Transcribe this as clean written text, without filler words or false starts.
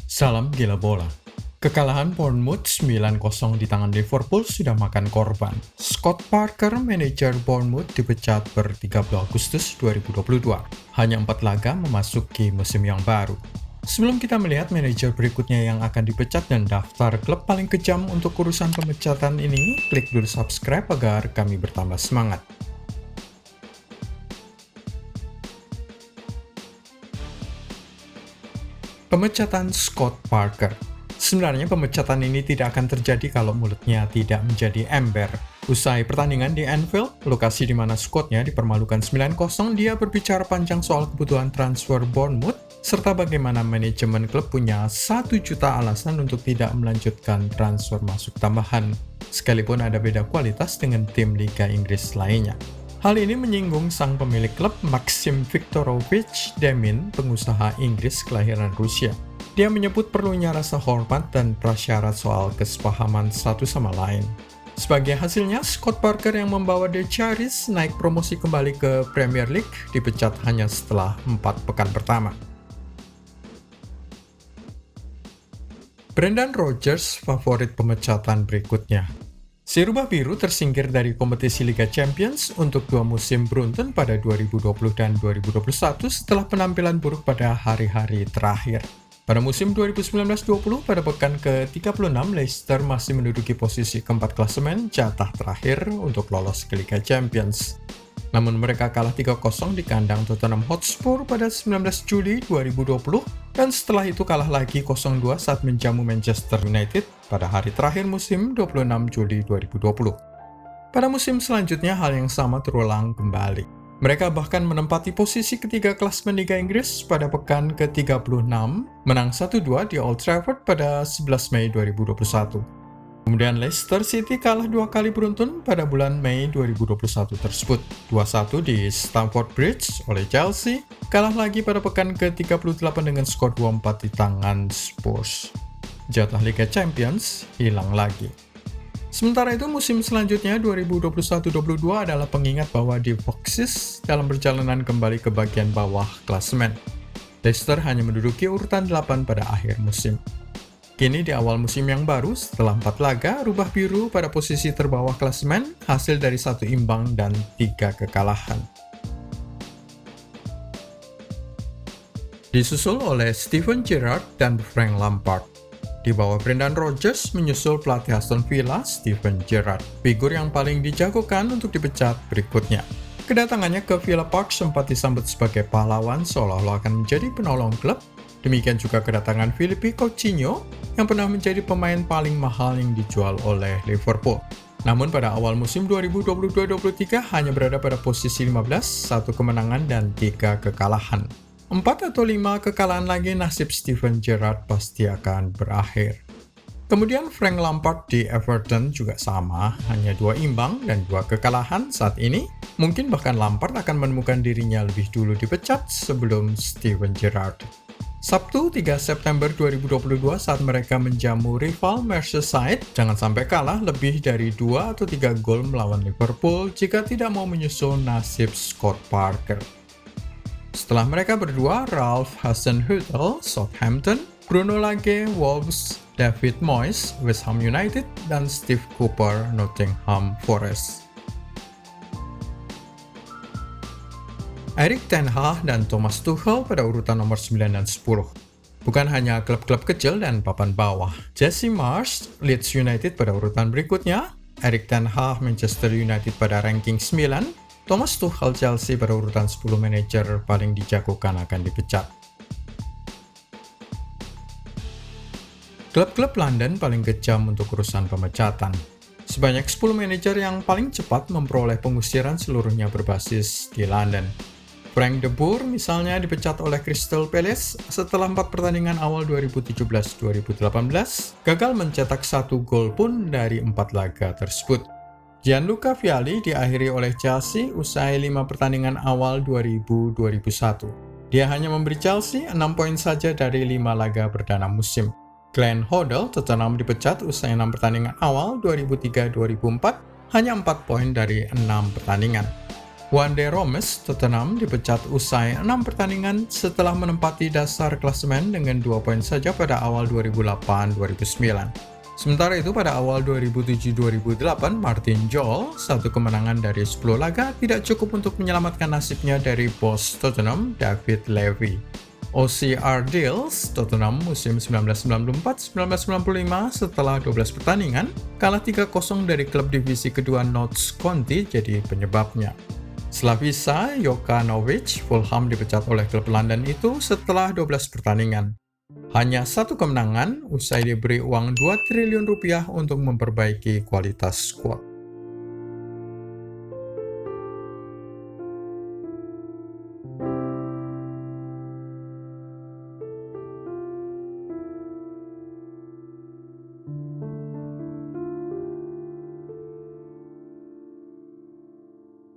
Salam gila bola. Kekalahan Bournemouth 9-0 di tangan Liverpool sudah makan korban. Scott Parker, manajer Bournemouth, dipecat per 30 Agustus 2022. Hanya 4 laga memasuki musim yang baru. Sebelum kita melihat manajer berikutnya yang akan dipecat dan daftar klub paling kejam untuk urusan pemecatan ini, klik dulu subscribe agar kami bertambah semangat. Pemecatan Scott Parker. Sebenarnya pemecatan ini tidak akan terjadi kalau mulutnya tidak menjadi ember. Usai pertandingan di Anfield, lokasi di mana Scottnya dipermalukan 9-0, dia berbicara panjang soal kebutuhan transfer Bournemouth, serta bagaimana manajemen klub punya 1 juta alasan untuk tidak melanjutkan transfer masuk tambahan, sekalipun ada beda kualitas dengan tim Liga Inggris lainnya. Hal ini menyinggung sang pemilik klub Maxim Viktorovich Demin, pengusaha Inggris kelahiran Rusia. Dia menyebut perlunya rasa hormat dan prasyarat soal kesepahaman satu sama lain. Sebagai hasilnya, Scott Parker yang membawa The Cherries naik promosi kembali ke Premier League dipecat hanya setelah 4 pekan pertama. Brendan Rodgers favorit pemecatan berikutnya. Si rubah biru tersingkir dari kompetisi Liga Champions untuk 2 musim beruntun pada 2020 dan 2021 setelah penampilan buruk pada hari-hari terakhir. Pada musim 2019-20 pada pekan ke-36, Leicester masih menduduki posisi keempat klasemen jatah terakhir untuk lolos ke Liga Champions. Namun mereka kalah 3-0 di kandang Tottenham Hotspur pada 19 Juli 2020 dan setelah itu kalah lagi 0-2 saat menjamu Manchester United pada hari terakhir musim 26 Juli 2020. Pada musim selanjutnya hal yang sama terulang kembali. Mereka bahkan menempati posisi ketiga klasemen Liga Inggris pada pekan ke-36, menang 1-2 di Old Trafford pada 11 Mei 2021. Kemudian Leicester City kalah 2 kali beruntun pada bulan Mei 2021 tersebut. 2-1 di Stamford Bridge oleh Chelsea, kalah lagi pada pekan ke-38 dengan skor 2-4 di tangan Spurs. Jatah Liga Champions hilang lagi. Sementara itu, musim selanjutnya 2021-22 adalah pengingat bahwa The Foxes dalam perjalanan kembali ke bagian bawah klasemen. Leicester hanya menduduki urutan 8 pada akhir musim. Kini di awal musim yang baru, setelah 4 laga, rubah biru pada posisi terbawah klasemen, hasil dari 1 imbang dan 3 kekalahan. Disusul oleh Steven Gerrard dan Frank Lampard. Di bawah Brendan Rodgers menyusul pelatih Aston Villa, Steven Gerrard, figur yang paling dijagokan untuk dipecat berikutnya. Kedatangannya ke Villa Park sempat disambut sebagai pahlawan seolah-olah akan menjadi penolong klub. Demikian juga kedatangan Philippe Coutinho yang pernah menjadi pemain paling mahal yang dijual oleh Liverpool. Namun pada awal musim 2022-23 hanya berada pada posisi 15, 1 kemenangan dan 3 kekalahan. 4 atau 5 kekalahan lagi nasib Steven Gerrard pasti akan berakhir. Kemudian Frank Lampard di Everton juga sama, hanya 2 imbang dan 2 kekalahan saat ini. Mungkin bahkan Lampard akan menemukan dirinya lebih dulu dipecat sebelum Steven Gerrard. Sabtu 3 September 2022 saat mereka menjamu rival Merseyside, jangan sampai kalah lebih dari 2 atau 3 gol melawan Liverpool jika tidak mau menyusul nasib Scott Parker. Setelah mereka berdua, Ralph Hasenhüttl, Southampton, Bruno Lage, Wolves, David Moyes, West Ham United, dan Steve Cooper, Nottingham Forest. Erik ten Hag dan Thomas Tuchel pada urutan nomor 9 dan 10. Bukan hanya klub-klub kecil dan papan bawah. Jesse Marsch, Leeds United pada urutan berikutnya, Erik ten Hag, Manchester United pada ranking 9, Thomas Tuchel Chelsea pada urutan 10 manajer paling dijagokan akan dipecat. Klub-klub London paling kejam untuk urusan pemecatan. Sebanyak 10 manajer yang paling cepat memperoleh pengusiran seluruhnya berbasis di London. Frank de Boer misalnya dipecat oleh Crystal Palace setelah 4 pertandingan awal 2017-2018, gagal mencetak 1 gol pun dari 4 laga tersebut. Gianluca Vialli diakhiri oleh Chelsea usai 5 pertandingan awal 2000-2001. Dia hanya memberi Chelsea 6 poin saja dari 5 laga perdana musim. Glenn Hoddle Tottenham dipecat usai 6 pertandingan awal 2003-2004, hanya 4 poin dari 6 pertandingan. Wande Romes, Tottenham dipecat usai 6 pertandingan setelah menempati dasar klasemen dengan 2 poin saja pada awal 2008-2009. Sementara itu pada awal 2007-2008, Martin Jol, satu kemenangan dari 10 laga, tidak cukup untuk menyelamatkan nasibnya dari bos Tottenham, David Levy. OCR Deals, Tottenham musim 1994-1995 setelah 12 pertandingan, kalah 3-0 dari klub divisi kedua Notts County jadi penyebabnya. Slavisa Jokanovic, Fulham dipecat oleh klub London itu setelah 12 pertandingan. Hanya satu kemenangan usai diberi uang 2 triliun rupiah untuk memperbaiki kualitas skuad.